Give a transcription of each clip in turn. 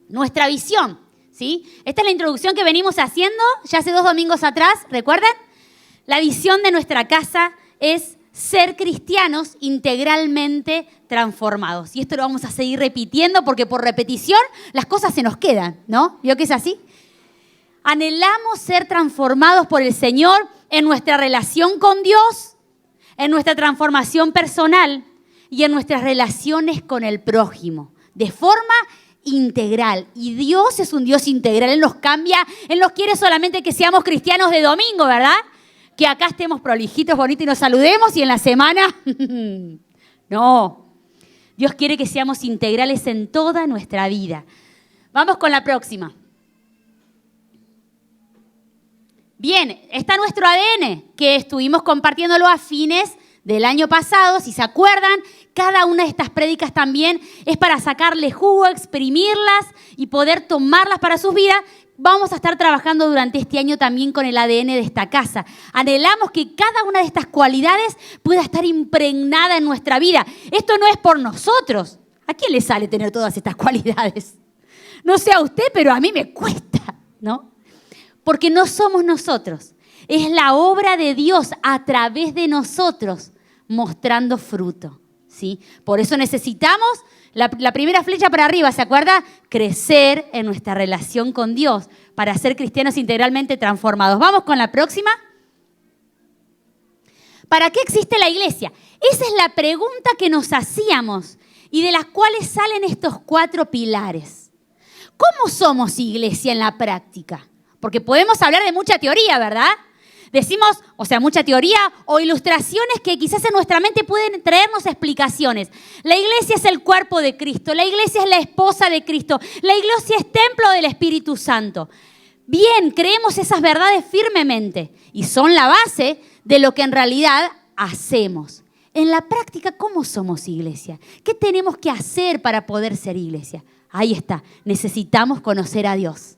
nuestra visión, ¿sí? Esta es la introducción que venimos haciendo ya hace 2 domingos atrás, ¿recuerdan? La visión de nuestra casa es ser cristianos integralmente transformados. Y esto lo vamos a seguir repitiendo porque por repetición las cosas se nos quedan, ¿no? ¿Vio que es así? Anhelamos ser transformados por el Señor en nuestra relación con Dios, en nuestra transformación personal y en nuestras relaciones con el prójimo, de forma integral. Y Dios es un Dios integral. Él nos cambia, Él nos quiere solamente que seamos cristianos de domingo, ¿verdad? Que acá estemos prolijitos, bonitos y nos saludemos y en la semana, no. Dios quiere que seamos integrales en toda nuestra vida. Vamos con la próxima. Bien, está nuestro ADN, que estuvimos compartiéndolo a fines del año pasado. Si se acuerdan, cada una de estas prédicas también es para sacarle jugo, exprimirlas y poder tomarlas para sus vidas. Vamos a estar trabajando durante este año también con el ADN de esta casa. Anhelamos que cada una de estas cualidades pueda estar impregnada en nuestra vida. Esto no es por nosotros. ¿A quién le sale tener todas estas cualidades? No sé a usted, pero a mí me cuesta, ¿no? Porque no somos nosotros. Es la obra de Dios a través de nosotros mostrando fruto, ¿sí? Por eso necesitamos la primera flecha para arriba, ¿se acuerda? Crecer en nuestra relación con Dios para ser cristianos integralmente transformados. Vamos con la próxima. ¿Para qué existe la iglesia? Esa es la pregunta que nos hacíamos y de las cuales salen estos 4 pilares. ¿Cómo somos iglesia en la práctica? Porque podemos hablar de mucha teoría, ¿verdad? Decimos, o sea, mucha teoría o ilustraciones que quizás en nuestra mente pueden traernos explicaciones. La iglesia es el cuerpo de Cristo, la iglesia es la esposa de Cristo, la iglesia es templo del Espíritu Santo. Bien, creemos esas verdades firmemente y son la base de lo que en realidad hacemos. En la práctica, ¿cómo somos iglesia? ¿Qué tenemos que hacer para poder ser iglesia? Ahí está, necesitamos conocer a Dios.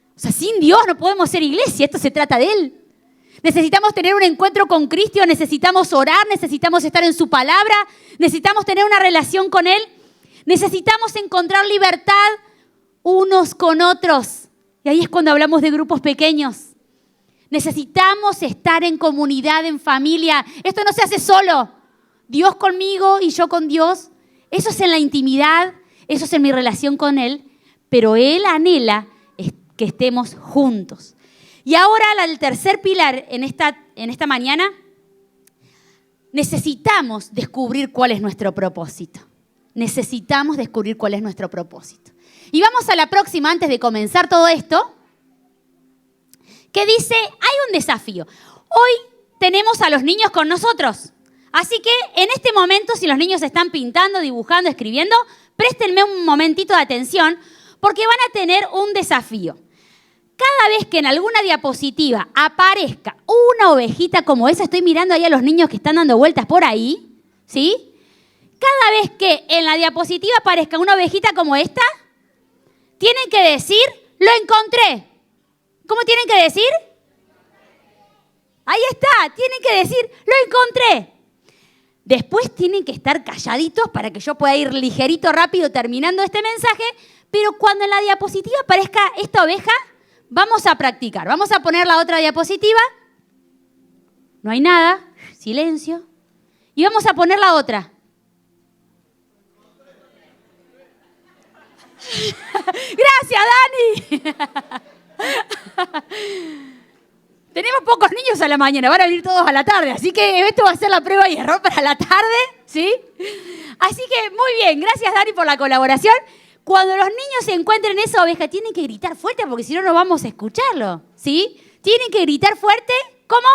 O sea, sin Dios no podemos ser iglesia, esto se trata de Él. Necesitamos tener un encuentro con Cristo, necesitamos orar, necesitamos estar en su palabra, necesitamos tener una relación con Él, necesitamos encontrar libertad unos con otros. Y ahí es cuando hablamos de grupos pequeños. Necesitamos estar en comunidad, en familia. Esto no se hace solo. Dios conmigo y yo con Dios. Eso es en la intimidad, eso es en mi relación con Él, pero Él anhela que estemos juntos. Y ahora el tercer pilar en esta mañana, necesitamos descubrir cuál es nuestro propósito. Necesitamos descubrir cuál es nuestro propósito. Y vamos a la próxima antes de comenzar todo esto, que dice, hay un desafío. Hoy tenemos a los niños con nosotros. Así que en este momento, si los niños están pintando, dibujando, escribiendo, préstenme un momentito de atención porque van a tener un desafío. Cada vez que en alguna diapositiva aparezca una ovejita como esa, estoy mirando ahí a los niños que están dando vueltas por ahí, ¿sí? Cada vez que en la diapositiva aparezca una ovejita como esta, tienen que decir, lo encontré. ¿Cómo tienen que decir? Ahí está, tienen que decir, lo encontré. Después tienen que estar calladitos para que yo pueda ir ligerito, rápido, terminando este mensaje, pero cuando en la diapositiva aparezca esta oveja, vamos a practicar. Vamos a poner la otra diapositiva. No hay nada. Silencio. Y vamos a poner la otra. Gracias, Dani. Tenemos pocos niños a la mañana, van a venir todos a la tarde. Así que esto va a ser la prueba y error para la tarde, ¿sí? Así que muy bien. Gracias, Dani, por la colaboración. Cuando los niños se encuentren esa oveja, tienen que gritar fuerte porque si no, no vamos a escucharlo, ¿sí? Tienen que gritar fuerte. ¿Cómo?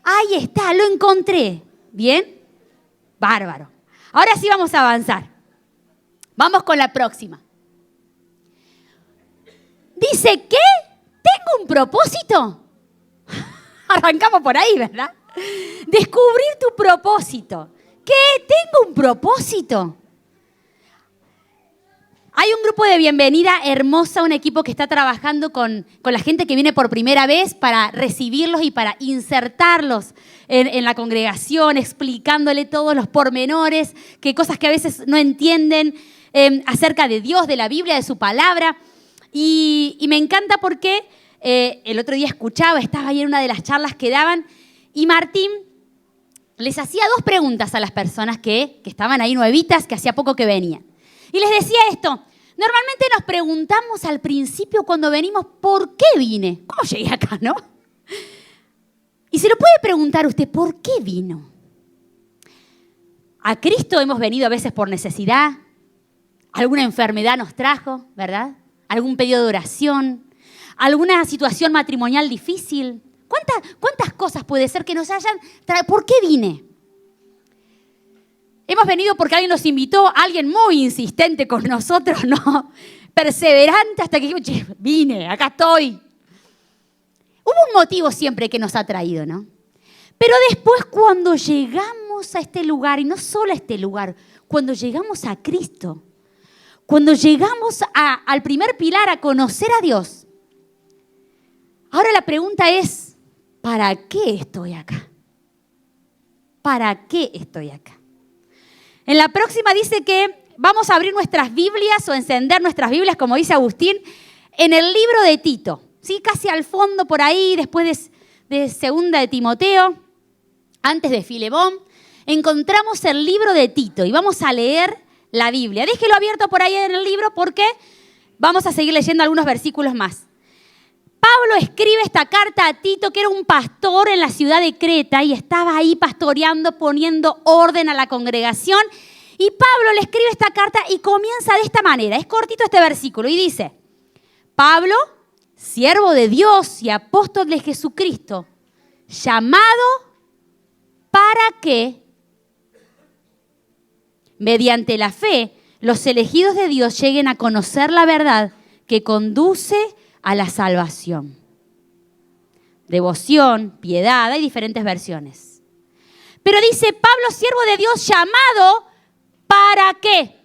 Ahí está, lo encontré. ¿Bien? Bárbaro. Ahora sí vamos a avanzar. Vamos con la próxima. Dice que tengo un propósito. Arrancamos por ahí, ¿verdad? Descubrir tu propósito. ¿Qué? Tengo un propósito. Hay un grupo de bienvenida hermosa, un equipo que está trabajando con la gente que viene por primera vez para recibirlos y para insertarlos en la congregación, explicándole todos los pormenores, que cosas que a veces no entienden. acerca de Dios, de la Biblia, de su palabra. Y me encanta porque el otro día estaba ahí en una de las charlas que daban, y Martín les hacía 2 preguntas a las personas que estaban ahí nuevitas, que hacía poco que venían. Y les decía esto: normalmente nos preguntamos al principio cuando venimos, ¿por qué vine? ¿Cómo llegué acá, no? Y se lo puede preguntar usted, ¿por qué vino? A Cristo hemos venido a veces por necesidad, alguna enfermedad nos trajo, ¿verdad? Algún pedido de oración, alguna situación matrimonial difícil. ¿Cuántas cosas puede ser que nos hayan traído? ¿Por qué vine? Hemos venido porque alguien nos invitó, alguien muy insistente con nosotros, ¿no? Perseverante hasta que dijimos, che, vine, acá estoy. Hubo un motivo siempre que nos ha traído, ¿no? Pero después, cuando llegamos a este lugar, y no solo a este lugar, cuando llegamos a Cristo, cuando llegamos al primer pilar, a conocer a Dios, ahora la pregunta es, ¿para qué estoy acá? ¿Para qué estoy acá? En la próxima dice que vamos a abrir nuestras Biblias o encender nuestras Biblias, como dice Agustín, en el libro de Tito, ¿sí? Casi al fondo por ahí, después de Segunda de Timoteo, antes de Filemón, encontramos el libro de Tito y vamos a leer la Biblia. Déjelo abierto por ahí en el libro porque vamos a seguir leyendo algunos versículos más. Pablo escribe esta carta a Tito, que era un pastor en la ciudad de Creta y estaba ahí pastoreando, poniendo orden a la congregación. Y Pablo le escribe esta carta y comienza de esta manera. Es cortito este versículo y dice: Pablo, siervo de Dios y apóstol de Jesucristo, llamado para que, mediante la fe, los elegidos de Dios lleguen a conocer la verdad que conduce a la salvación. Devoción, piedad, hay diferentes versiones. Pero dice Pablo, siervo de Dios, llamado ¿para qué?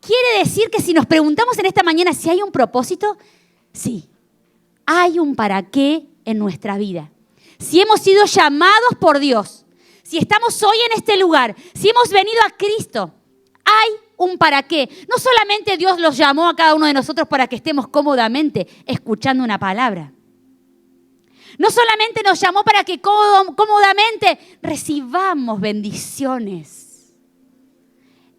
Quiere decir que si nos preguntamos en esta mañana si hay un propósito, sí, hay un para qué en nuestra vida. Si hemos sido llamados por Dios, si estamos hoy en este lugar, si hemos venido a Cristo, hay un para qué. No solamente Dios los llamó a cada uno de nosotros para que estemos cómodamente escuchando una palabra. No solamente nos llamó para que cómodamente recibamos bendiciones.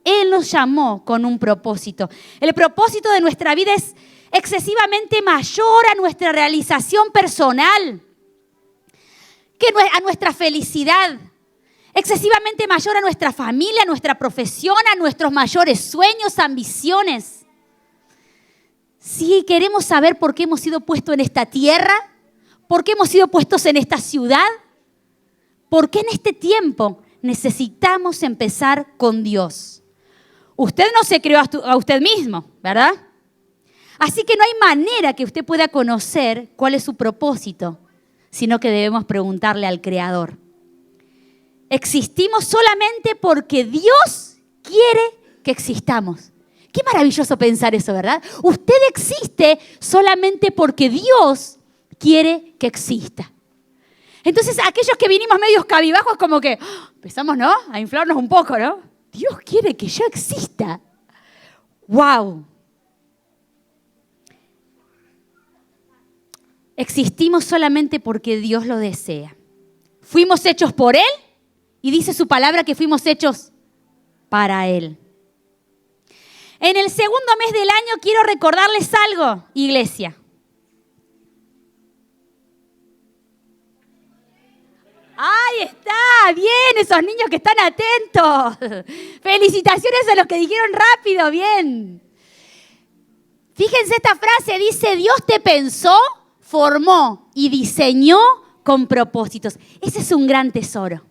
Él nos llamó con un propósito. El propósito de nuestra vida es excesivamente mayor a nuestra realización personal, que a nuestra felicidad. Excesivamente mayor a nuestra familia, a nuestra profesión, a nuestros mayores sueños, ambiciones. Si queremos saber por qué hemos sido puestos en esta tierra, por qué hemos sido puestos en esta ciudad, por qué en este tiempo necesitamos empezar con Dios. Usted no se creó a usted mismo, ¿verdad? Así que no hay manera que usted pueda conocer cuál es su propósito, sino que debemos preguntarle al Creador. Existimos solamente porque Dios quiere que existamos. Qué maravilloso pensar eso, ¿verdad? Usted existe solamente porque Dios quiere que exista. Entonces, aquellos que vinimos medios cabibajos, como que empezamos, ¿no?, a inflarnos un poco, ¿no? Dios quiere que yo exista. ¡Wow! Existimos solamente porque Dios lo desea. Fuimos hechos por Él. Y dice su palabra que fuimos hechos para Él. En el segundo mes del año quiero recordarles algo, iglesia. ¡Ahí está! Bien, esos niños que están atentos. Felicitaciones a los que dijeron rápido, bien. Fíjense esta frase, dice, Dios te pensó, formó y diseñó con propósitos. Ese es un gran tesoro.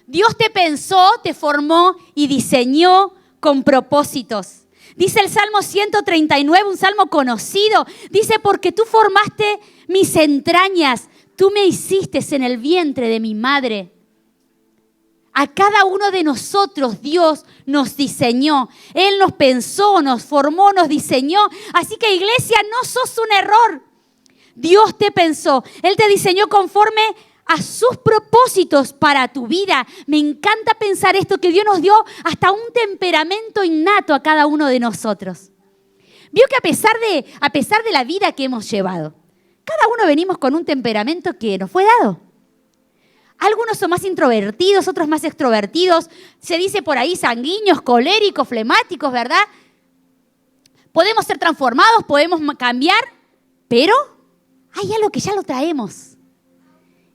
Dios te pensó, te formó y diseñó con propósitos. Dice el Salmo 139, un salmo conocido. Dice, porque tú formaste mis entrañas, tú me hiciste en el vientre de mi madre. A cada uno de nosotros Dios nos diseñó. Él nos pensó, nos formó, nos diseñó. Así que, iglesia, no sos un error. Dios te pensó. Él te diseñó conforme a sus propósitos para tu vida. Me encanta pensar esto, que Dios nos dio hasta un temperamento innato a cada uno de nosotros. Vio que a pesar de la vida que hemos llevado, cada uno venimos con un temperamento que nos fue dado. Algunos son más introvertidos, otros más extrovertidos. Se dice por ahí sanguíneos, coléricos, flemáticos, ¿verdad? Podemos ser transformados, podemos cambiar, pero hay algo que ya lo traemos.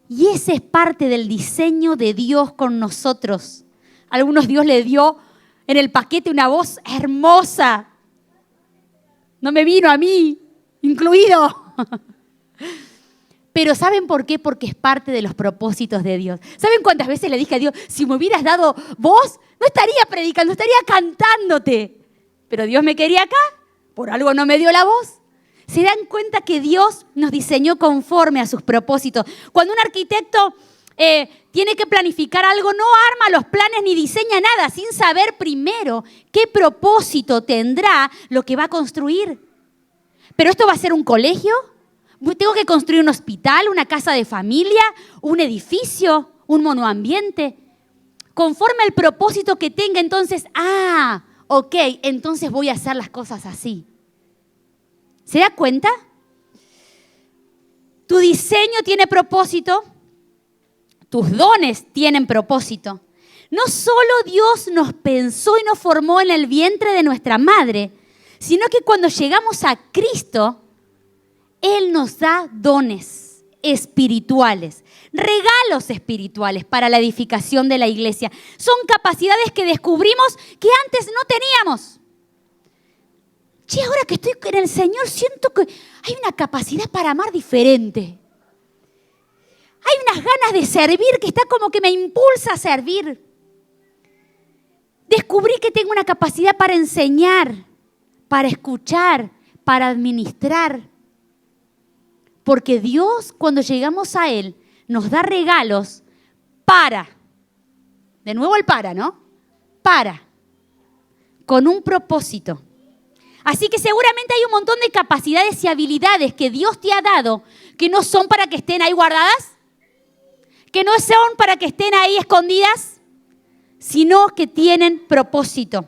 Y ese es parte del diseño de Dios con nosotros. A algunos Dios le dio en el paquete una voz hermosa. No me vino a mí, incluido. Pero ¿saben por qué? Porque es parte de los propósitos de Dios. ¿Saben cuántas veces le dije a Dios, si me hubieras dado voz, no estaría predicando, estaría cantándote? Pero Dios me quería acá, por algo no me dio la voz. ¿Se dan cuenta que Dios nos diseñó conforme a sus propósitos? Cuando un arquitecto tiene que planificar algo, no arma los planes ni diseña nada sin saber primero qué propósito tendrá lo que va a construir. ¿Pero esto va a ser un colegio? ¿Tengo que construir un hospital, una casa de familia, un edificio, un monoambiente? Conforme al propósito que tenga, entonces, ok, entonces voy a hacer las cosas así. ¿Se da cuenta? Tu diseño tiene propósito, tus dones tienen propósito. No solo Dios nos pensó y nos formó en el vientre de nuestra madre, sino que cuando llegamos a Cristo, Él nos da dones espirituales, regalos espirituales para la edificación de la iglesia. Son capacidades que descubrimos que antes no teníamos. Che, ahora que estoy en el Señor, siento que hay una capacidad para amar diferente. Hay unas ganas de servir que está como que me impulsa a servir. Descubrí que tengo una capacidad para enseñar, para escuchar, para administrar. Porque Dios, cuando llegamos a Él, nos da regalos de nuevo el ¿no? Con un propósito. Así que seguramente hay un montón de capacidades y habilidades que Dios te ha dado que no son para que estén ahí guardadas, que no son para que estén ahí escondidas, sino que tienen propósito.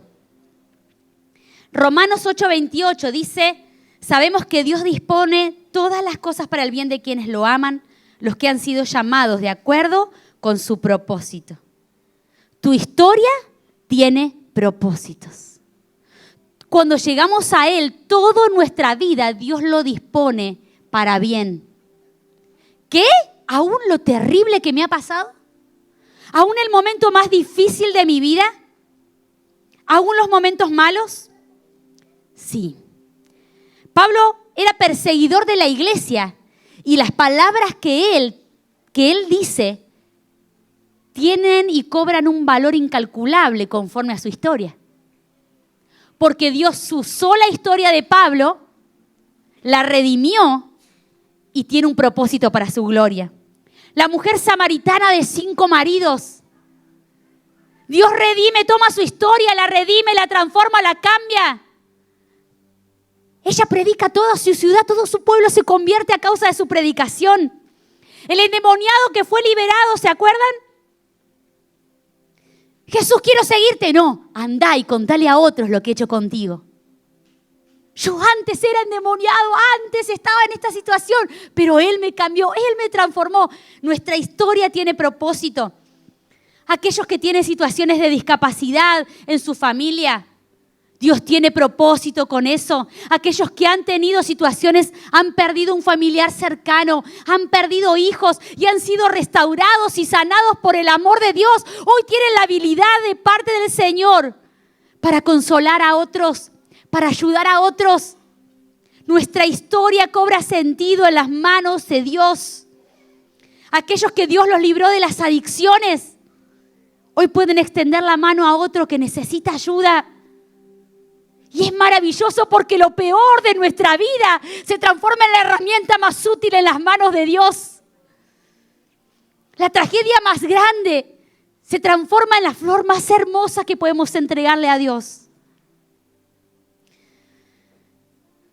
Romanos 8:28 dice, sabemos que Dios dispone todas las cosas para el bien de quienes lo aman, los que han sido llamados de acuerdo con su propósito. Tu historia tiene propósitos. Cuando llegamos a Él, toda nuestra vida Dios lo dispone para bien. ¿Qué? ¿Aún lo terrible que me ha pasado? ¿Aún el momento más difícil de mi vida? ¿Aún los momentos malos? Sí. Pablo era perseguidor de la iglesia y las palabras que él dice tienen y cobran un valor incalculable conforme a su historia. Porque Dios usó la historia de Pablo, la redimió y tiene un propósito para su gloria. La mujer samaritana de 5 maridos. Dios redime, toma su historia, la redime, la transforma, la cambia. Ella predica a toda su ciudad, todo su pueblo se convierte a causa de su predicación. El endemoniado que fue liberado, ¿se acuerdan? Jesús, quiero seguirte. No, andá y contale a otros lo que he hecho contigo. Yo antes era endemoniado, antes estaba en esta situación, pero Él me cambió, Él me transformó. Nuestra historia tiene propósito. Aquellos que tienen situaciones de discapacidad en su familia, Dios tiene propósito con eso. Aquellos que han tenido situaciones, han perdido un familiar cercano, han perdido hijos y han sido restaurados y sanados por el amor de Dios. Hoy tienen la habilidad de parte del Señor para consolar a otros, para ayudar a otros. Nuestra historia cobra sentido en las manos de Dios. Aquellos que Dios los libró de las adicciones, hoy pueden extender la mano a otro que necesita ayuda. Y es maravilloso porque lo peor de nuestra vida se transforma en la herramienta más útil en las manos de Dios. La tragedia más grande se transforma en la flor más hermosa que podemos entregarle a Dios.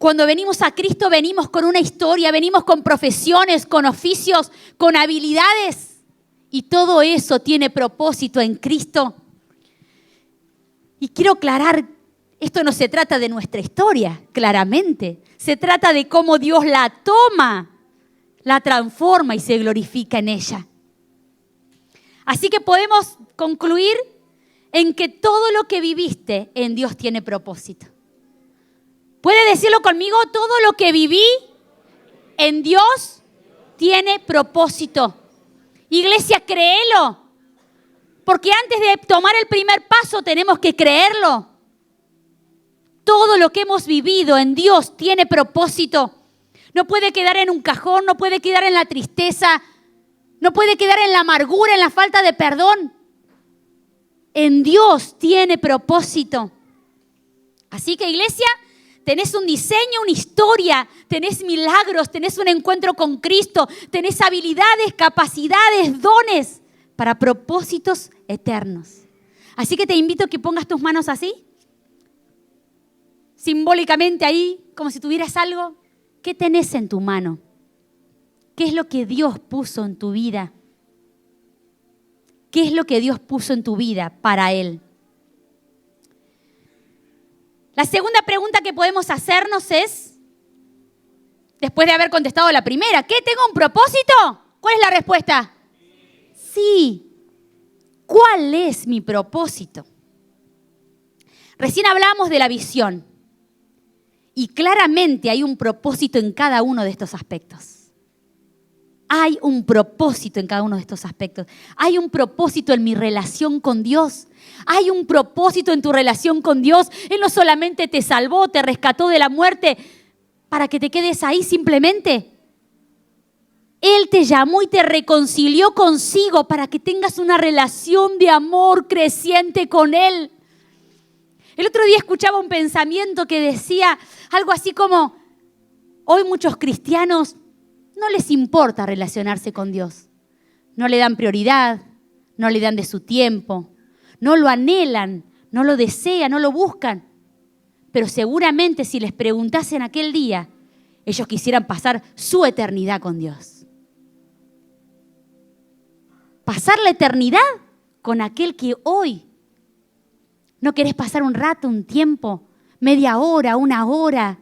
Cuando venimos a Cristo, venimos con una historia, venimos con profesiones, con oficios, con habilidades. Y todo eso tiene propósito en Cristo. Y quiero aclarar, esto no se trata de nuestra historia, claramente. Se trata de cómo Dios la toma, la transforma y se glorifica en ella. Así que podemos concluir en que todo lo que viviste en Dios tiene propósito. ¿Puede decirlo conmigo? Todo lo que viví en Dios tiene propósito. Iglesia, créelo. Porque antes de tomar el primer paso tenemos que creerlo. Todo lo que hemos vivido en Dios tiene propósito. No puede quedar en un cajón, no puede quedar en la tristeza, no puede quedar en la amargura, en la falta de perdón. En Dios tiene propósito. Así que, iglesia, tenés un diseño, una historia, tenés milagros, tenés un encuentro con Cristo, tenés habilidades, capacidades, dones para propósitos eternos. Así que te invito a que pongas tus manos así, simbólicamente ahí, como si tuvieras algo. ¿Qué tenés en tu mano? ¿Qué es lo que Dios puso en tu vida? ¿Qué es lo que Dios puso en tu vida para Él? La segunda pregunta que podemos hacernos es, después de haber contestado la primera, ¿qué? ¿Tengo un propósito? ¿Cuál es la respuesta? Sí. ¿Cuál es mi propósito? Recién hablamos de la visión. Y claramente hay un propósito en cada uno de estos aspectos. Hay un propósito en cada uno de estos aspectos. Hay un propósito en mi relación con Dios. Hay un propósito en tu relación con Dios. Él no solamente te salvó, te rescató de la muerte para que te quedes ahí simplemente. Él te llamó y te reconcilió consigo para que tengas una relación de amor creciente con Él. El otro día escuchaba un pensamiento que decía algo así como, hoy muchos cristianos no les importa relacionarse con Dios. No le dan prioridad, no le dan de su tiempo, no lo anhelan, no lo desean, no lo buscan. Pero seguramente si les preguntasen aquel día, ellos quisieran pasar su eternidad con Dios. Pasar la eternidad con aquel que hoy no querés pasar un rato, un tiempo, media hora, una hora.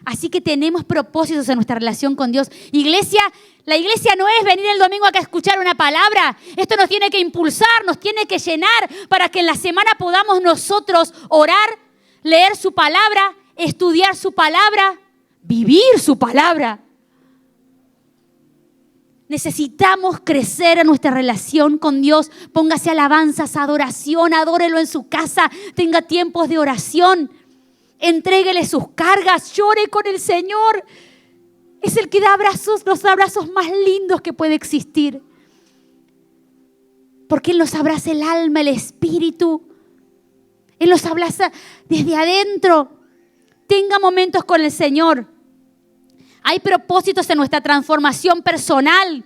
Así que tenemos propósitos en nuestra relación con Dios. Iglesia, la iglesia no es venir el domingo acá a escuchar una palabra. Esto nos tiene que impulsar, nos tiene que llenar para que en la semana podamos nosotros orar, leer su palabra, estudiar su palabra, vivir su palabra. Necesitamos crecer en nuestra relación con Dios. Póngase alabanzas, adoración, adórelo en su casa, tenga tiempos de oración. Entréguele sus cargas, llore con el Señor. Es el que da abrazos, los abrazos más lindos que puede existir. Porque Él nos abraza el alma, el espíritu. Él nos abraza desde adentro. Tenga momentos con el Señor. Hay propósitos en nuestra transformación personal.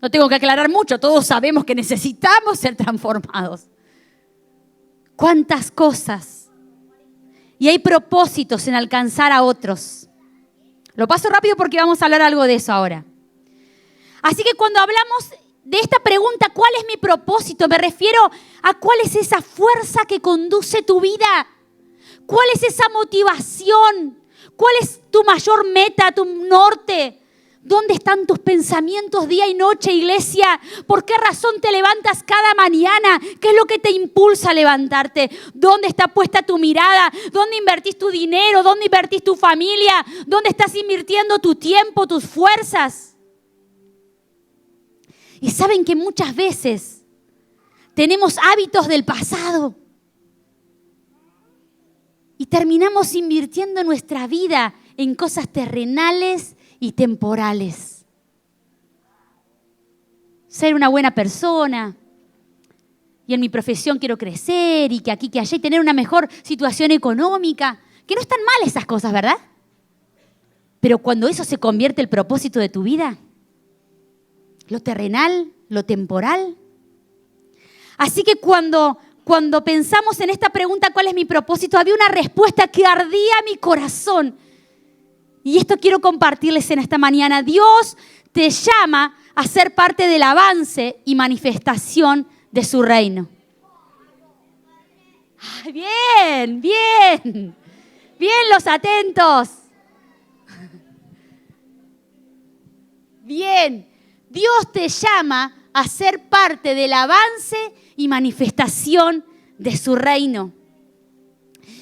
No tengo que aclarar mucho, todos sabemos que necesitamos ser transformados. ¿Cuántas cosas? Y hay propósitos en alcanzar a otros. Lo paso rápido porque vamos a hablar algo de eso ahora. Así que cuando hablamos de esta pregunta, ¿cuál es mi propósito? Me refiero a cuál es esa fuerza que conduce tu vida. ¿Cuál es esa motivación? ¿Cuál es tu mayor meta, tu norte? ¿Dónde están tus pensamientos día y noche, iglesia? ¿Por qué razón te levantas cada mañana? ¿Qué es lo que te impulsa a levantarte? ¿Dónde está puesta tu mirada? ¿Dónde invertís tu dinero? ¿Dónde invertís tu familia? ¿Dónde estás invirtiendo tu tiempo, tus fuerzas? Y saben que muchas veces tenemos hábitos del pasado y terminamos invirtiendo nuestra vida en cosas terrenales y temporales. Ser una buena persona, y en mi profesión quiero crecer, y que aquí, que allá, y tener una mejor situación económica, que no están mal esas cosas, ¿verdad? Pero cuando eso se convierte en el propósito de tu vida, lo terrenal, lo temporal. Así que cuando cuando pensamos en esta pregunta, ¿cuál es mi propósito? Había una respuesta que ardía mi corazón. Y esto quiero compartirles en esta mañana. Dios te llama a ser parte del avance y manifestación de su reino. Bien, bien. Bien los atentos. Bien. Dios te llama a ser parte del avance y manifestación de su reino.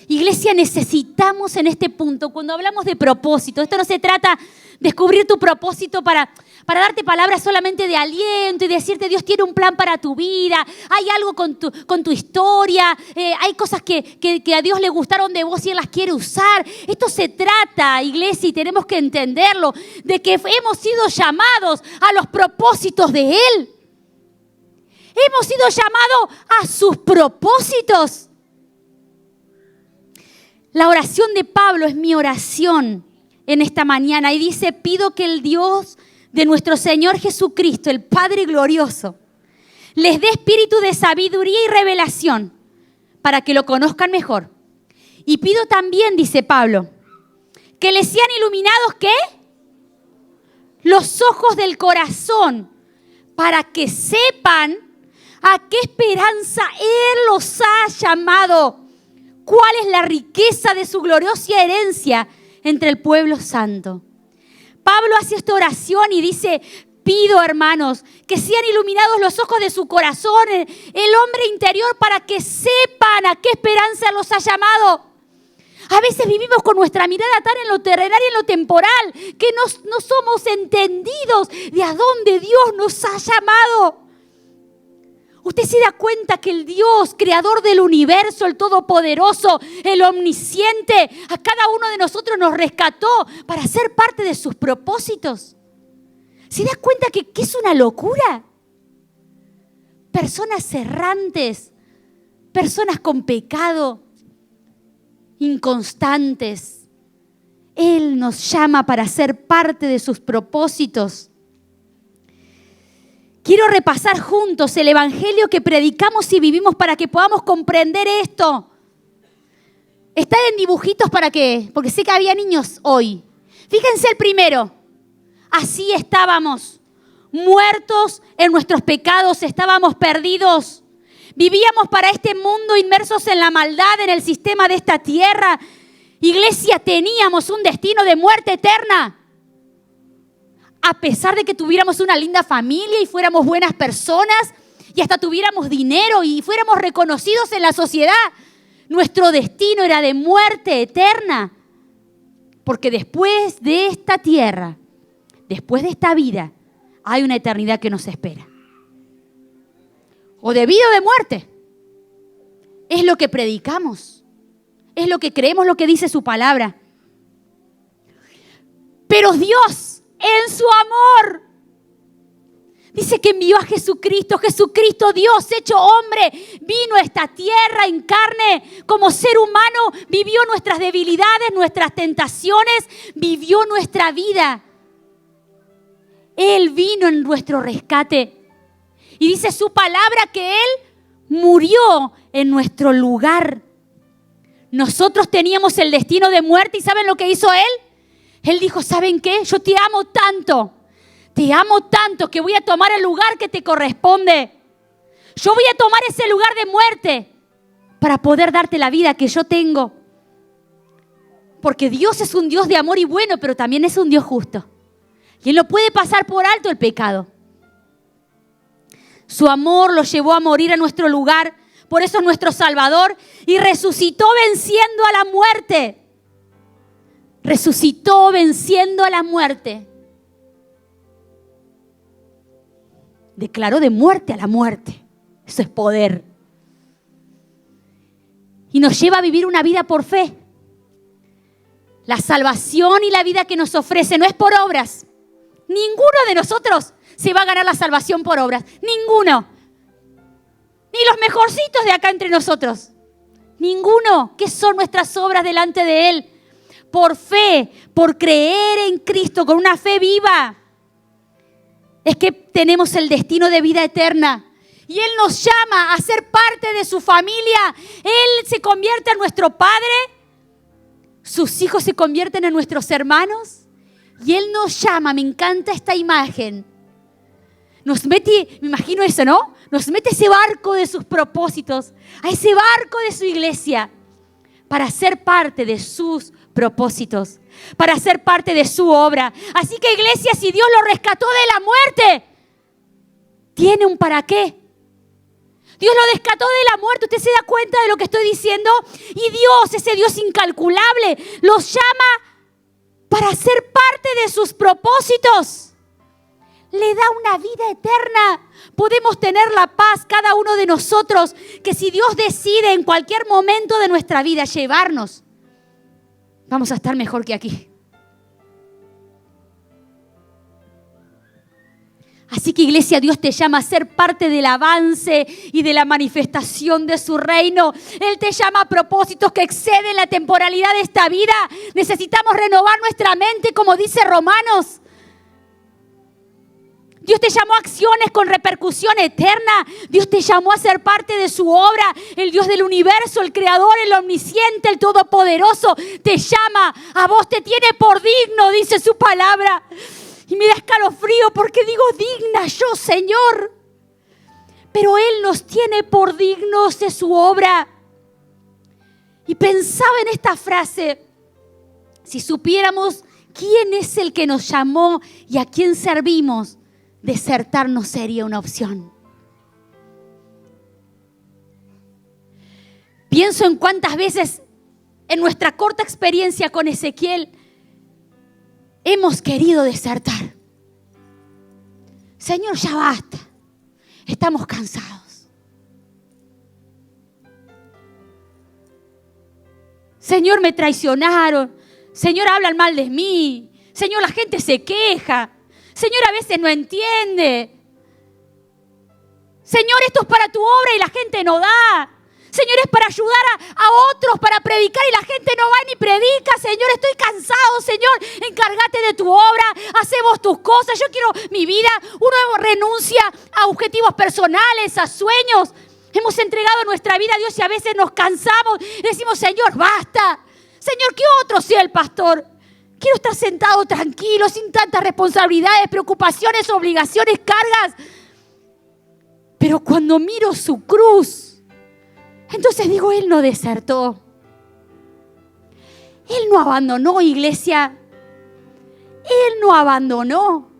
Iglesia, necesitamos en este punto, cuando hablamos de propósito, esto no se trata de descubrir tu propósito para darte palabras solamente de aliento y decirte Dios tiene un plan para tu vida, hay algo con tu historia, hay cosas que a Dios le gustaron de vos y Él las quiere usar. Esto se trata, iglesia, y tenemos que entenderlo, de que hemos sido llamados a los propósitos de Él. Hemos sido llamados a sus propósitos. La oración de Pablo es mi oración en esta mañana y dice, pido que el Dios de nuestro Señor Jesucristo, el Padre glorioso, les dé espíritu de sabiduría y revelación para que lo conozcan mejor. Y pido también, dice Pablo, que les sean iluminados, ¿qué? Los ojos del corazón, para que sepan a qué esperanza Él los ha llamado. ¿Cuál es la riqueza de su gloriosa herencia entre el pueblo santo? Pablo hace esta oración y dice, pido, hermanos, que sean iluminados los ojos de su corazón, el hombre interior, para que sepan a qué esperanza los ha llamado. A veces vivimos con nuestra mirada tan en lo terrenal y en lo temporal que no somos entendidos de a dónde Dios nos ha llamado. Usted se da cuenta que el Dios, creador del universo, el todopoderoso, el omnisciente, a cada uno de nosotros nos rescató para ser parte de sus propósitos. ¿Se da cuenta que es una locura? Personas errantes, personas con pecado, inconstantes. Él nos llama para ser parte de sus propósitos. Quiero repasar juntos el evangelio que predicamos y vivimos para que podamos comprender esto. Está en dibujitos porque sé que había niños hoy. Fíjense el primero. Así estábamos, muertos en nuestros pecados, estábamos perdidos. Vivíamos para este mundo inmersos en la maldad, en el sistema de esta tierra. Iglesia, teníamos un destino de muerte eterna. A pesar de que tuviéramos una linda familia y fuéramos buenas personas y hasta tuviéramos dinero y fuéramos reconocidos en la sociedad, nuestro destino era de muerte eterna. Porque después de esta tierra, después de esta vida, hay una eternidad que nos espera. O de vida o de muerte. Es lo que predicamos. Es lo que creemos, lo que dice su palabra. Pero Dios, en su amor, dice que envió a Jesucristo. Jesucristo, Dios hecho hombre, vino a esta tierra en carne como ser humano, vivió nuestras debilidades, nuestras tentaciones, vivió nuestra vida. Él vino en nuestro rescate. Y dice su palabra que Él murió en nuestro lugar. Nosotros teníamos el destino de muerte y ¿saben lo que hizo Él? Él dijo, ¿saben qué? Yo te amo tanto que voy a tomar el lugar que te corresponde. Yo voy a tomar ese lugar de muerte para poder darte la vida que yo tengo. Porque Dios es un Dios de amor y bueno, pero también es un Dios justo. Y Él no puede pasar por alto el pecado. Su amor lo llevó a morir a nuestro lugar, por eso es nuestro Salvador, y resucitó venciendo a la muerte. Resucitó venciendo a la muerte. Declaró de muerte a la muerte. Eso es poder. Y nos lleva a vivir una vida por fe. La salvación y la vida que nos ofrece no es por obras. Ninguno de nosotros se va a ganar la salvación por obras. Ninguno. Ni los mejorcitos de acá entre nosotros. Ninguno. ¿Qué son nuestras obras delante de Él? Por fe, por creer en Cristo, con una fe viva, es que tenemos el destino de vida eterna. Y Él nos llama a ser parte de su familia. Él se convierte en nuestro Padre. Sus hijos se convierten en nuestros hermanos. Y Él nos llama, me encanta esta imagen. Nos mete, me imagino eso, ¿no? Nos mete ese barco de sus propósitos, a ese barco de su iglesia, para ser parte de sus propósitos, para ser parte de su obra. Así que, iglesia, si Dios lo rescató de la muerte, tiene un para qué. Dios lo rescató de la muerte. ¿Usted se da cuenta de lo que estoy diciendo? Y Dios, ese Dios incalculable, los llama para ser parte de sus propósitos. Le da una vida eterna. Podemos tener la paz cada uno de nosotros, que si Dios decide en cualquier momento de nuestra vida llevarnos, vamos a estar mejor que aquí. Así que, iglesia, Dios te llama a ser parte del avance y de la manifestación de su reino. Él te llama a propósitos que exceden la temporalidad de esta vida. Necesitamos renovar nuestra mente, como dice Romanos. Dios te llamó a acciones con repercusión eterna. Dios te llamó a ser parte de su obra. El Dios del universo, el creador, el omnisciente, el todopoderoso, te llama. A vos te tiene por digno, dice su palabra. Y me da escalofrío porque digo, digna yo, Señor. Pero Él nos tiene por dignos de su obra. Y pensaba en esta frase. Si supiéramos quién es el que nos llamó y a quién servimos, desertar no sería una opción. Pienso en cuántas veces en nuestra corta experiencia con Ezequiel hemos querido desertar. Señor, ya basta. Estamos cansados. Señor, me traicionaron. Señor, hablan mal de mí. Señor, la gente se queja. Señor, a veces no entiende. Señor, esto es para tu obra y la gente no da. Señor, es para ayudar a otros, para predicar y la gente no va ni predica. Señor, estoy cansado. Señor, encárgate de tu obra. Hacemos tus cosas. Yo quiero mi vida. Uno renuncia a objetivos personales, a sueños. Hemos entregado nuestra vida a Dios y a veces nos cansamos. Decimos, Señor, basta. Señor, que otro sea el pastor. Quiero estar sentado tranquilo, sin tantas responsabilidades, preocupaciones, obligaciones, cargas. Pero cuando miro su cruz, entonces digo, Él no desertó. Él no abandonó, iglesia. Él no abandonó.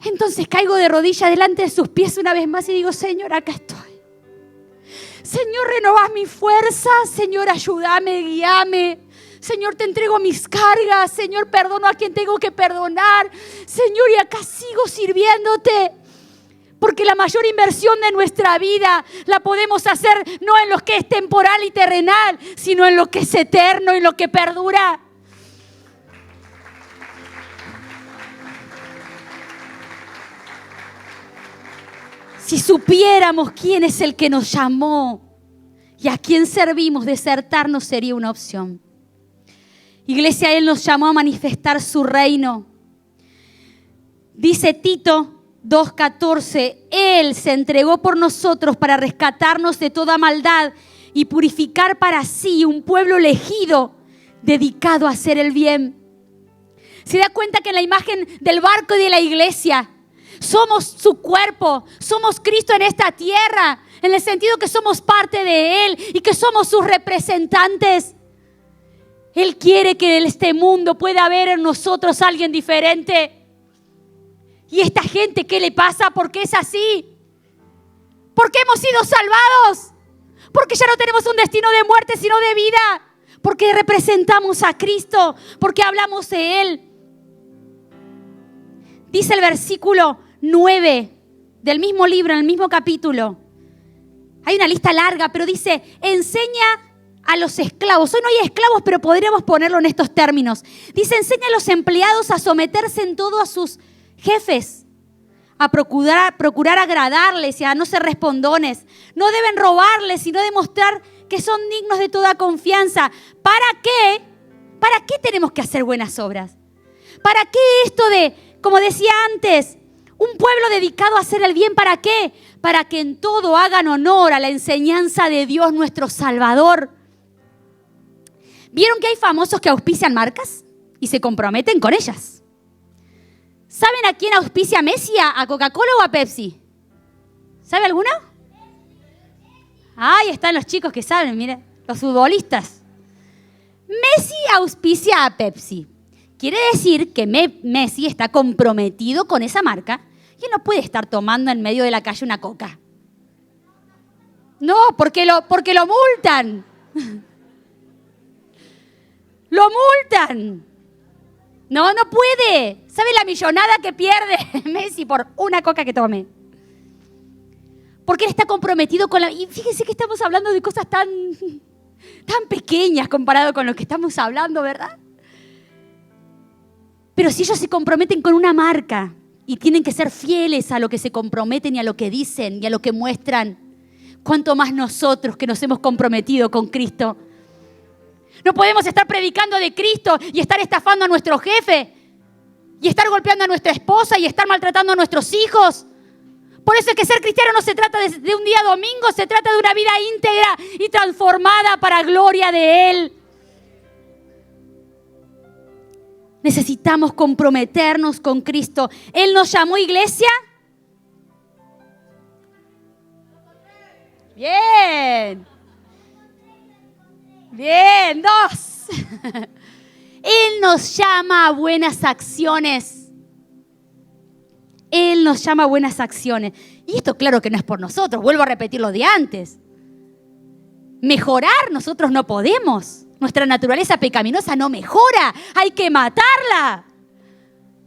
Entonces caigo de rodillas delante de sus pies una vez más y digo, Señor, acá estoy. Señor, renovás mi fuerza. Señor, ayúdame, guíame. Señor, te entrego mis cargas. Señor, perdono a quien tengo que perdonar. Señor, y acá sigo sirviéndote. Porque la mayor inversión de nuestra vida la podemos hacer no en lo que es temporal y terrenal, sino en lo que es eterno y en lo que perdura. Si supiéramos quién es el que nos llamó y a quién servimos, desertar no sería una opción. Iglesia, Él nos llamó a manifestar su reino. Dice Tito 2:14, Él se entregó por nosotros para rescatarnos de toda maldad y purificar para sí un pueblo elegido, dedicado a hacer el bien. ¿Se da cuenta que en la imagen del barco y de la iglesia somos su cuerpo, somos Cristo en esta tierra, en el sentido que somos parte de Él y que somos sus representantes? Él quiere que en este mundo pueda haber en nosotros alguien diferente. ¿Y esta gente qué le pasa? ¿Por qué es así? ¿Por qué hemos sido salvados? Porque ya no tenemos un destino de muerte, sino de vida. Porque representamos a Cristo, porque hablamos de Él. Dice el versículo 9 del mismo libro, en el mismo capítulo. Hay una lista larga, pero dice, enseña a los esclavos. Hoy no hay esclavos, pero podríamos ponerlo en estos términos. Dice, enseña a los empleados a someterse en todo a sus jefes, a procurar agradarles y a no ser respondones. No deben robarles, sino demostrar que son dignos de toda confianza. ¿Para qué? ¿Para qué tenemos que hacer buenas obras? ¿Para qué esto de, como decía antes, Un pueblo dedicado a hacer el bien, ¿para qué? Para que en todo hagan honor a la enseñanza de Dios nuestro Salvador. ¿Vieron que hay famosos que auspician marcas y se comprometen con ellas? ¿Saben a quién auspicia Messi? ¿A Coca-Cola o a Pepsi? ¿Sabe alguno? Ahí están los chicos que saben, miren, los futbolistas. Messi auspicia a Pepsi. Quiere decir que Messi está comprometido con esa marca y él no puede estar tomando en medio de la calle una coca. No, porque lo multan. Lo multan. No puede. ¿Sabe la millonada que pierde Messi por una coca que tome? Porque él está comprometido con la... Y fíjense que estamos hablando de cosas tan pequeñas comparado con lo que estamos hablando, ¿verdad? Pero si ellos se comprometen con una marca y tienen que ser fieles a lo que se comprometen y a lo que dicen y a lo que muestran, ¿cuánto más nosotros que nos hemos comprometido con Cristo? No podemos estar predicando de Cristo y estar estafando a nuestro jefe y estar golpeando a nuestra esposa y estar maltratando a nuestros hijos. Por eso es que ser cristiano no se trata de un día domingo, se trata de una vida íntegra y transformada para gloria de Él. Necesitamos comprometernos con Cristo. Él nos llamó iglesia. Bien. Bien, 2. Él nos llama a buenas acciones. Él nos llama a buenas acciones. Y esto claro que no es por nosotros. Vuelvo a repetir lo de antes. Mejorar nosotros no podemos. Nuestra naturaleza pecaminosa no mejora. Hay que matarla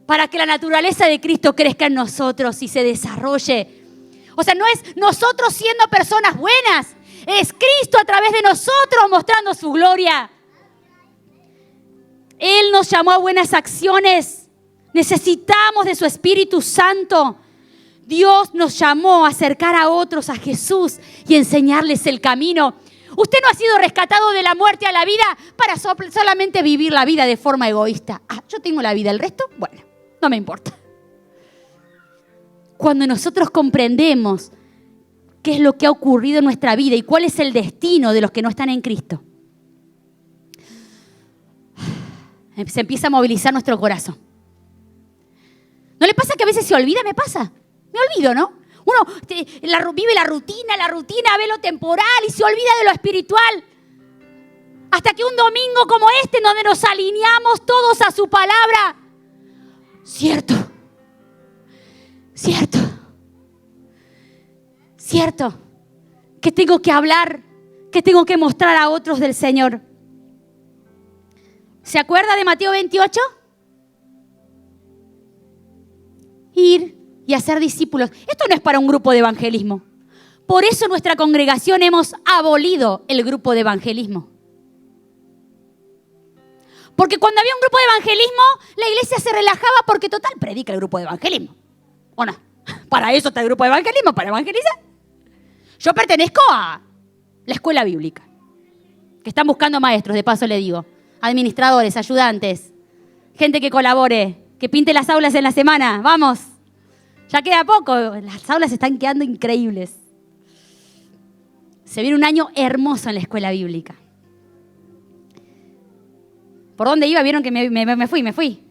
para que la naturaleza de Cristo crezca en nosotros y se desarrolle. O sea, no es nosotros siendo personas buenas. Es Cristo a través de nosotros mostrando su gloria. Él nos llamó a buenas acciones. Necesitamos de su Espíritu Santo. Dios nos llamó a acercar a otros a Jesús y enseñarles el camino. Usted no ha sido rescatado de la muerte a la vida para solamente vivir la vida de forma egoísta. Yo tengo la vida, el resto, bueno, no me importa. Cuando nosotros comprendemos qué es lo que ha ocurrido en nuestra vida y cuál es el destino de los que no están en Cristo, se empieza a movilizar nuestro corazón. ¿No le pasa que a veces se olvida? Me pasa. Me olvido, ¿no? Uno vive la rutina, ve lo temporal y se olvida de lo espiritual. Hasta que un domingo como este, donde nos alineamos todos a su palabra. Cierto. Que tengo que hablar, que tengo que mostrar a otros del Señor. ¿Se acuerda de Mateo 28? Ir y hacer discípulos. Esto no es para un grupo de evangelismo. Por eso en nuestra congregación hemos abolido el grupo de evangelismo. Porque cuando había un grupo de evangelismo, la iglesia se relajaba porque total predica el grupo de evangelismo. ¿O no? Para eso está el grupo de evangelismo, para evangelizar. Yo pertenezco a la escuela bíblica, que están buscando maestros, de paso le digo, administradores, ayudantes, gente que colabore, que pinte las aulas en la semana. Vamos, ya queda poco, las aulas están quedando increíbles. Se viene un año hermoso en la escuela bíblica. ¿Por dónde iba? Vieron que me fui.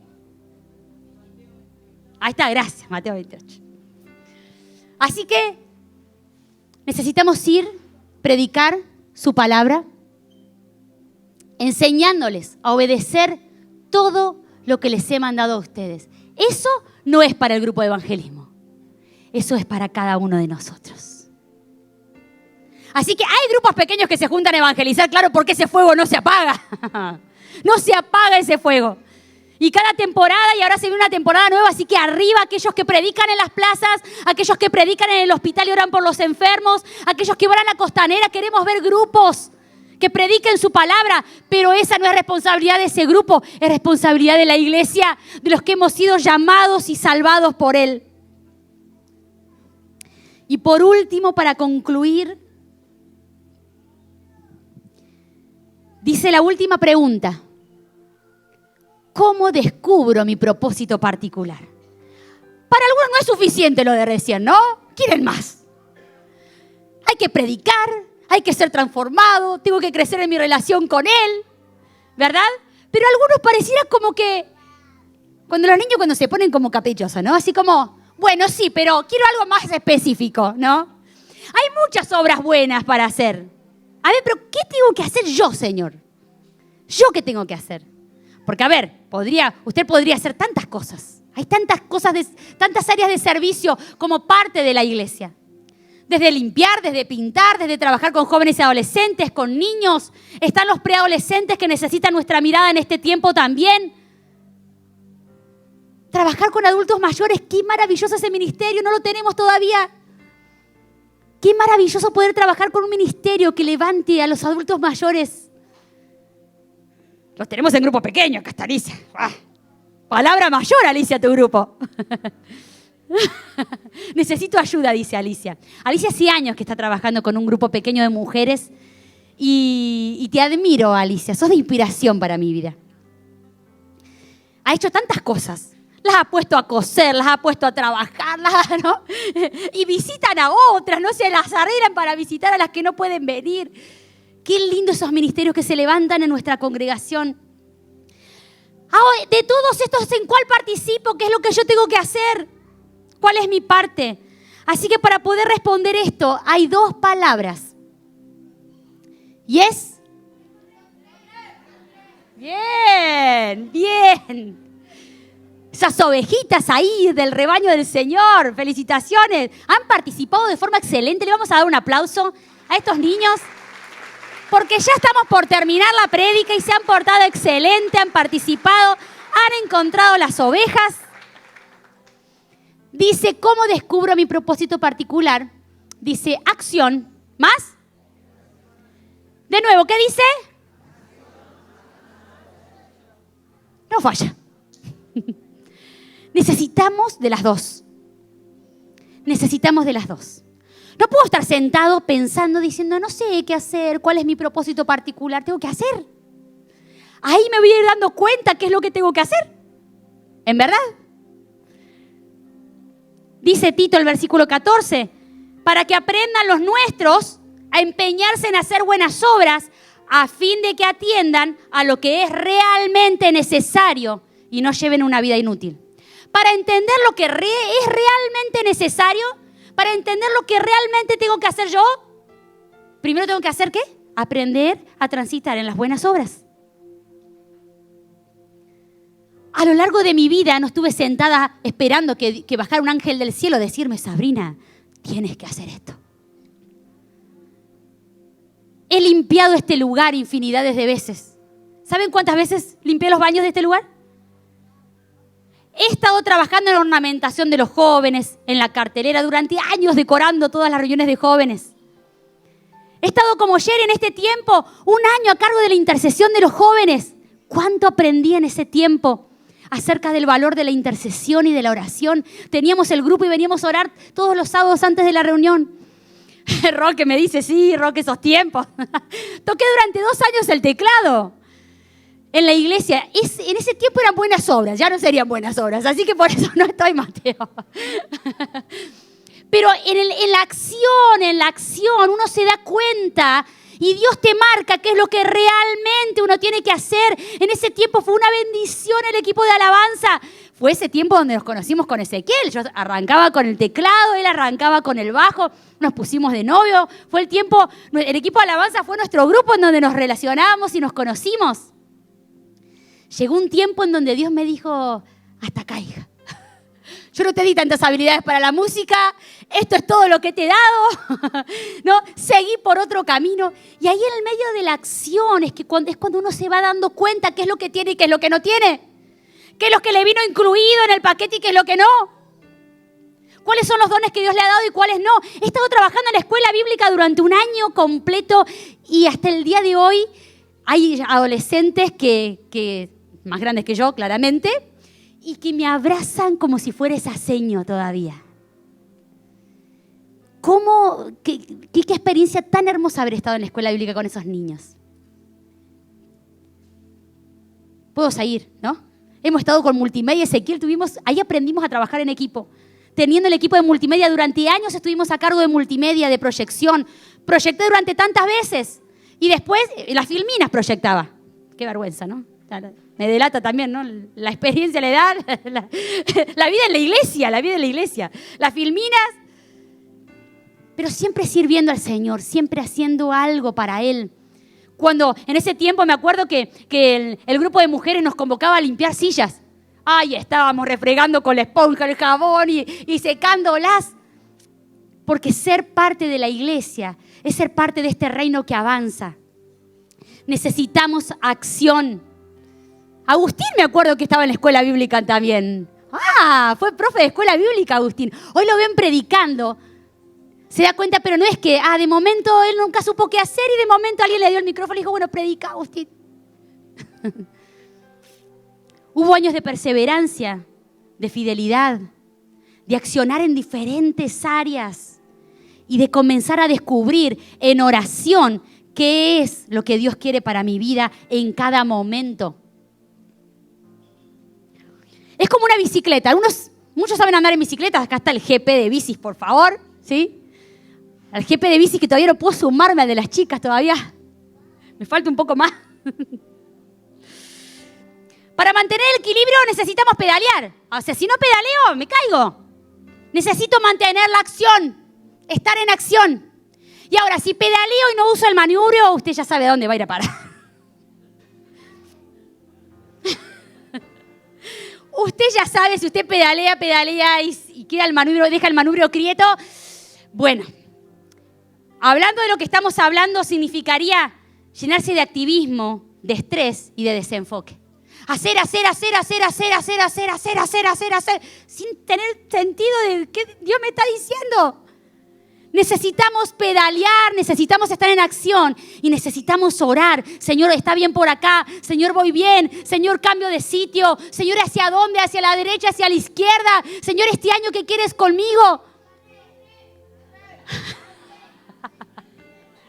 Ahí está, gracias, Mateo 28. Así que necesitamos ir, predicar su palabra, enseñándoles a obedecer todo lo que les he mandado a ustedes. Eso no es para el grupo de evangelismo. Eso es para cada uno de nosotros. Así que hay grupos pequeños que se juntan a evangelizar, claro, porque ese fuego no se apaga. No se apaga ese fuego. Y cada temporada, y ahora se viene una temporada nueva, así que arriba aquellos que predican en las plazas, aquellos que predican en el hospital y oran por los enfermos, aquellos que van a la costanera, queremos ver grupos que prediquen su palabra, pero esa no es responsabilidad de ese grupo, es responsabilidad de la iglesia, de los que hemos sido llamados y salvados por Él. Y por último, para concluir, dice la última pregunta: ¿cómo descubro mi propósito particular? Para algunos no es suficiente lo de recién, ¿no? Quieren más. Hay que predicar, hay que ser transformado, tengo que crecer en mi relación con Él, ¿verdad? Pero a algunos pareciera como que, cuando los niños cuando se ponen como caprichosos, ¿no? Así como, bueno, sí, pero quiero algo más específico, ¿no? Hay muchas obras buenas para hacer. A ver, pero ¿qué tengo que hacer yo, Señor? ¿Yo qué tengo que hacer? Porque, a ver, usted podría hacer tantas cosas. Hay tantas cosas, tantas áreas de servicio como parte de la iglesia. Desde limpiar, desde pintar, desde trabajar con jóvenes y adolescentes, con niños. Están los preadolescentes que necesitan nuestra mirada en este tiempo también. Trabajar con adultos mayores, qué maravilloso ese ministerio, no lo tenemos todavía. Qué maravilloso poder trabajar con un ministerio que levante a los adultos mayores. Los tenemos en grupo pequeño, acá está Alicia. Palabra mayor, Alicia, tu grupo. Necesito ayuda, dice Alicia. Alicia hace años que está trabajando con un grupo pequeño de mujeres y te admiro, Alicia. Sos de inspiración para mi vida. Ha hecho tantas cosas. Las ha puesto a coser, las ha puesto a trabajar, ¿no? Y visitan a otras, no se las arreglan para visitar a las que no pueden venir. Qué lindo esos ministerios que se levantan en nuestra congregación. De todos estos, ¿en cuál participo? ¿Qué es lo que yo tengo que hacer? ¿Cuál es mi parte? Así que para poder responder esto, hay dos palabras. ¿Yes? Bien, bien. Esas ovejitas ahí del rebaño del Señor, felicitaciones. Han participado de forma excelente. Le vamos a dar un aplauso a estos niños porque ya estamos por terminar la prédica y se han portado excelente, han participado, han encontrado las ovejas. Dice, ¿cómo descubro mi propósito particular? Dice, acción. ¿Más? De nuevo, ¿qué dice? No falla. Necesitamos de las dos. Necesitamos de las dos. No puedo estar sentado pensando, diciendo, no sé qué hacer, cuál es mi propósito particular, tengo que hacer. Ahí me voy a ir dando cuenta qué es lo que tengo que hacer. ¿En verdad? Dice Tito, el versículo 14, para que aprendan los nuestros a empeñarse en hacer buenas obras a fin de que atiendan a lo que es realmente necesario y no lleven una vida inútil. Para entender lo que es realmente necesario, para entender lo que realmente tengo que hacer yo, primero tengo que hacer ¿qué? Aprender a transitar en las buenas obras. A lo largo de mi vida no estuve sentada esperando que bajara un ángel del cielo a decirme, Sabrina, tienes que hacer esto. He limpiado este lugar infinidades de veces. ¿Saben cuántas veces limpié los baños de este lugar? He estado trabajando en la ornamentación de los jóvenes, en la cartelera, durante años decorando todas las reuniones de jóvenes. He estado como Jerry en este tiempo, un año a cargo de la intercesión de los jóvenes. ¿Cuánto aprendí en ese tiempo acerca del valor de la intercesión y de la oración? Teníamos el grupo y veníamos a orar todos los sábados antes de la reunión. Roque me dice, sí, Roque, esos tiempos. Toqué durante 2 años el teclado en la iglesia. En ese tiempo eran buenas obras, ya no serían buenas obras, así que por eso no estoy, Mateo. Pero en la acción uno se da cuenta y Dios te marca qué es lo que realmente uno tiene que hacer. En ese tiempo fue una bendición el equipo de alabanza. Fue ese tiempo donde nos conocimos con Ezequiel. Yo arrancaba con el teclado, él arrancaba con el bajo, nos pusimos de novio. El equipo de alabanza fue nuestro grupo en donde nos relacionábamos y nos conocimos. Llegó un tiempo en donde Dios me dijo, hasta acá, hija. Yo no te di tantas habilidades para la música, esto es todo lo que te he dado, ¿no? Seguí por otro camino. Y ahí en el medio de la acción es cuando uno se va dando cuenta qué es lo que tiene y qué es lo que no tiene. Qué es lo que le vino incluido en el paquete y qué es lo que no. ¿Cuáles son los dones que Dios le ha dado y cuáles no? He estado trabajando en la escuela bíblica durante un año completo y hasta el día de hoy hay adolescentes que más grandes que yo, claramente, y que me abrazan como si fuera esa seño todavía. ¿Qué experiencia tan hermosa haber estado en la escuela bíblica con esos niños? Puedo seguir, ¿no? Hemos estado con multimedia, Ezequiel, ahí aprendimos a trabajar en equipo. Teniendo el equipo de multimedia, durante años estuvimos a cargo de multimedia, de proyección. Proyecté durante tantas veces. Y después las filminas proyectaba. Qué vergüenza, ¿no? Me delata también, ¿no? La experiencia, la edad, la vida en la iglesia. Las filminas. Pero siempre sirviendo al Señor, siempre haciendo algo para Él. Cuando en ese tiempo me acuerdo que el grupo de mujeres nos convocaba a limpiar sillas. Ahí estábamos refregando con la esponja, el jabón y secándolas. Porque ser parte de la iglesia es ser parte de este reino que avanza. Necesitamos acción. Agustín me acuerdo que estaba en la escuela bíblica también. Fue profe de escuela bíblica Agustín. Hoy lo ven predicando. Se da cuenta, pero no es que, de momento él nunca supo qué hacer y de momento alguien le dio el micrófono y dijo, bueno, predica Agustín. Hubo años de perseverancia, de fidelidad, de accionar en diferentes áreas y de comenzar a descubrir en oración qué es lo que Dios quiere para mi vida en cada momento. Es como una bicicleta. Muchos saben andar en bicicleta. Acá está el GP de bicis, por favor. ¿Sí? Al GP de bicis que todavía no puedo sumarme al de las chicas todavía. Me falta un poco más. Para mantener el equilibrio necesitamos pedalear. O sea, si no pedaleo, me caigo. Necesito mantener la acción, estar en acción. Y ahora, si pedaleo y no uso el manubrio, usted ya sabe a dónde va a ir a parar. Usted ya sabe, si usted pedalea y queda el manubrio, deja el manubrio quieto. Bueno, hablando de lo que estamos hablando, significaría llenarse de activismo, de estrés y de desenfoque. Hacer, sin tener sentido de qué Dios me está diciendo. Necesitamos pedalear, necesitamos estar en acción y necesitamos orar. Señor, está bien por acá. Señor, voy bien. Señor, cambio de sitio. Señor, ¿hacia dónde? ¿Hacia la derecha? ¿Hacia la izquierda? Señor, ¿este año qué quieres conmigo?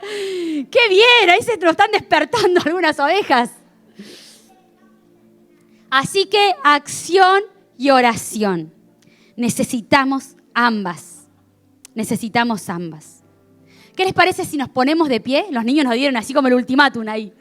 ¡Qué bien! Ahí se lo están despertando algunas ovejas. Así que acción y oración. Necesitamos ambas. Necesitamos ambas. ¿Qué les parece si nos ponemos de pie? Los niños nos dieron así como el ultimátum ahí.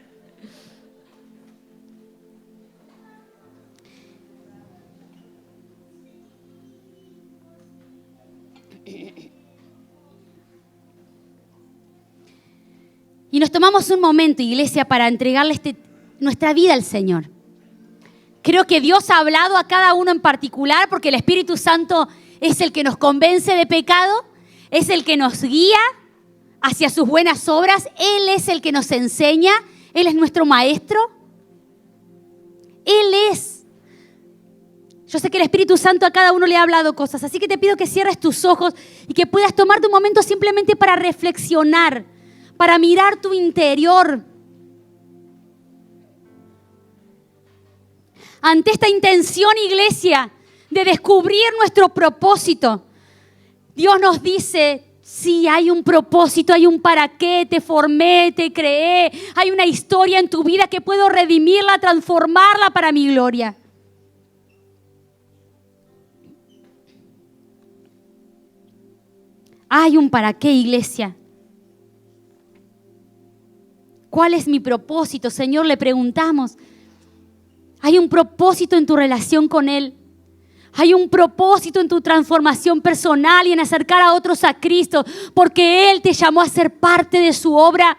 Y nos tomamos un momento, iglesia, para entregarle nuestra vida al Señor. Creo que Dios ha hablado a cada uno en particular porque el Espíritu Santo es el que nos convence de pecado, es el que nos guía hacia sus buenas obras. Él es el que nos enseña, Él es nuestro maestro. Él es. Yo sé que el Espíritu Santo a cada uno le ha hablado cosas, así que te pido que cierres tus ojos y que puedas tomarte un momento simplemente para reflexionar, para mirar tu interior. Ante esta intención, iglesia, de descubrir nuestro propósito, Dios nos dice, sí, hay un propósito, hay un para qué, te formé, te creé, hay una historia en tu vida que puedo redimirla, transformarla para mi gloria. Hay un para qué, iglesia. ¿Cuál es mi propósito, Señor? Le preguntamos. Hay un propósito en tu relación con Él. Hay un propósito en tu transformación personal y en acercar a otros a Cristo, porque Él te llamó a ser parte de su obra.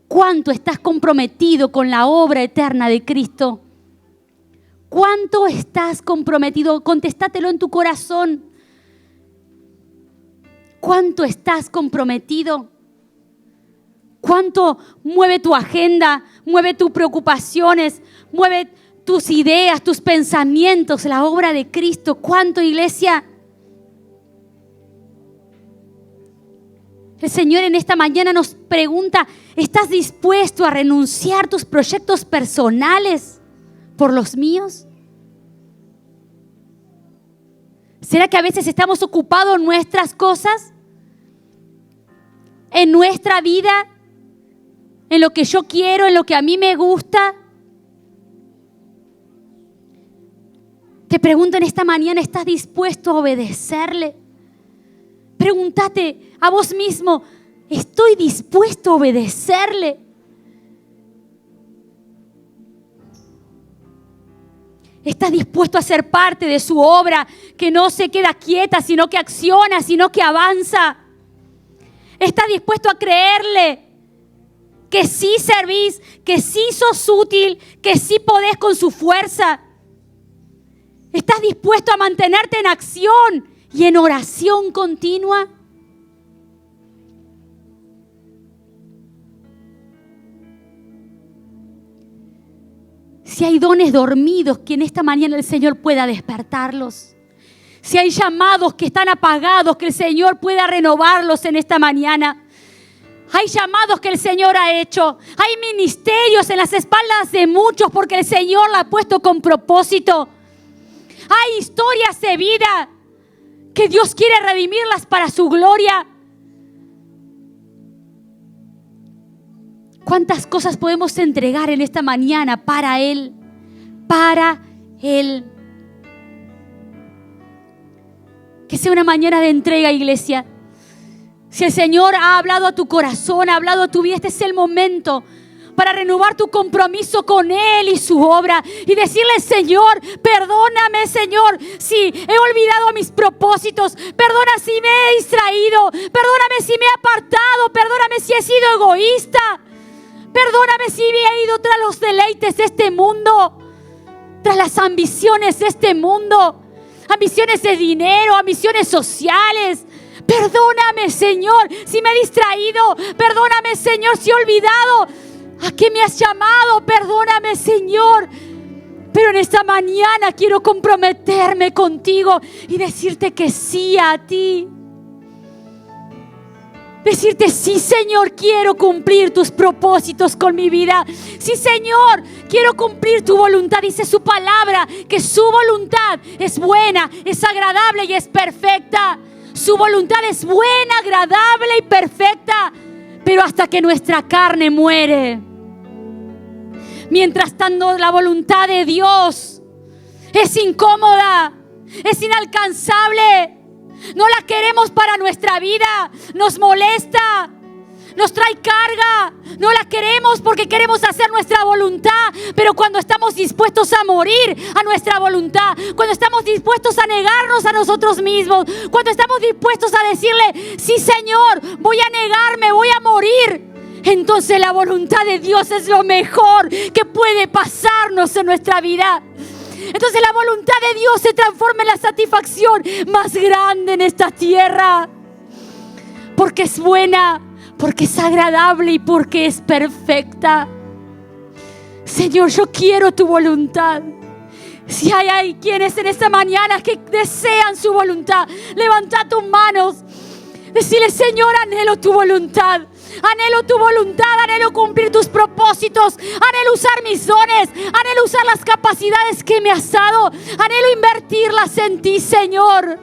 ¿Cuánto estás comprometido con la obra eterna de Cristo? ¿Cuánto estás comprometido? Contestátelo en tu corazón. ¿Cuánto estás comprometido? ¿Cuánto mueve tu agenda, mueve tus preocupaciones, mueve tus ideas, tus pensamientos, la obra de Cristo? ¿Cuánto, iglesia? El Señor en esta mañana nos pregunta, ¿estás dispuesto a renunciar tus proyectos personales por los míos? ¿Será que a veces estamos ocupados en nuestras cosas? ¿En nuestra vida? ¿En lo que yo quiero? ¿En lo que a mí me gusta? Te pregunto en esta mañana, ¿estás dispuesto a obedecerle? Pregúntate a vos mismo, ¿estoy dispuesto a obedecerle? ¿Estás dispuesto a ser parte de su obra que no se queda quieta, sino que acciona, sino que avanza? ¿Estás dispuesto a creerle que sí servís, que sí sos útil, que sí podés con su fuerza? ¿Estás dispuesto a mantenerte en acción y en oración continua? Si hay dones dormidos, que en esta mañana el Señor pueda despertarlos. Si hay llamados que están apagados, que el Señor pueda renovarlos en esta mañana. Hay llamados que el Señor ha hecho. Hay ministerios en las espaldas de muchos porque el Señor la ha puesto con propósito. Hay historias de vida que Dios quiere redimirlas para su gloria. ¿Cuántas cosas podemos entregar en esta mañana para Él? Para Él. Que sea una mañana de entrega, iglesia. Si el Señor ha hablado a tu corazón, ha hablado a tu vida, este es el momento para renovar tu compromiso con Él y su obra y decirle: Señor, perdóname, Señor, si he olvidado mis propósitos, perdona si me he distraído, perdóname si me he apartado, perdóname si he sido egoísta, perdóname si me he ido tras los deleites de este mundo, tras las ambiciones de este mundo, ambiciones de dinero, ambiciones sociales. Perdóname, Señor, si me he distraído, perdóname, Señor, si he olvidado ¿a qué me has llamado? Perdóname, Señor. Pero en esta mañana quiero comprometerme contigo y decirte que sí a ti. Decirte: sí, Señor, quiero cumplir tus propósitos con mi vida. Sí, Señor, quiero cumplir tu voluntad. Dice su palabra que su voluntad es buena, es agradable y es perfecta. Su voluntad es buena, agradable y perfecta. Pero hasta que nuestra carne muere. Mientras tanto, la voluntad de Dios es incómoda, es inalcanzable. No la queremos para nuestra vida. Nos molesta, nos trae carga. No la queremos porque queremos hacer nuestra voluntad. Pero cuando estamos dispuestos a morir a nuestra voluntad, cuando estamos dispuestos a negarnos a nosotros mismos, cuando estamos dispuestos a decirle: sí, Señor, voy a negarme, voy a morir, entonces la voluntad de Dios es lo mejor que puede pasarnos en nuestra vida. Entonces la voluntad de Dios se transforma en la satisfacción más grande en esta tierra. Porque es buena, porque es agradable y porque es perfecta. Señor, yo quiero tu voluntad. Si hay quienes en esta mañana que desean su voluntad, levanta tus manos. Decirle: Señor, anhelo tu voluntad. Anhelo tu voluntad, anhelo cumplir tus propósitos, anhelo usar mis dones, anhelo usar las capacidades que me has dado, anhelo invertirlas en ti, Señor.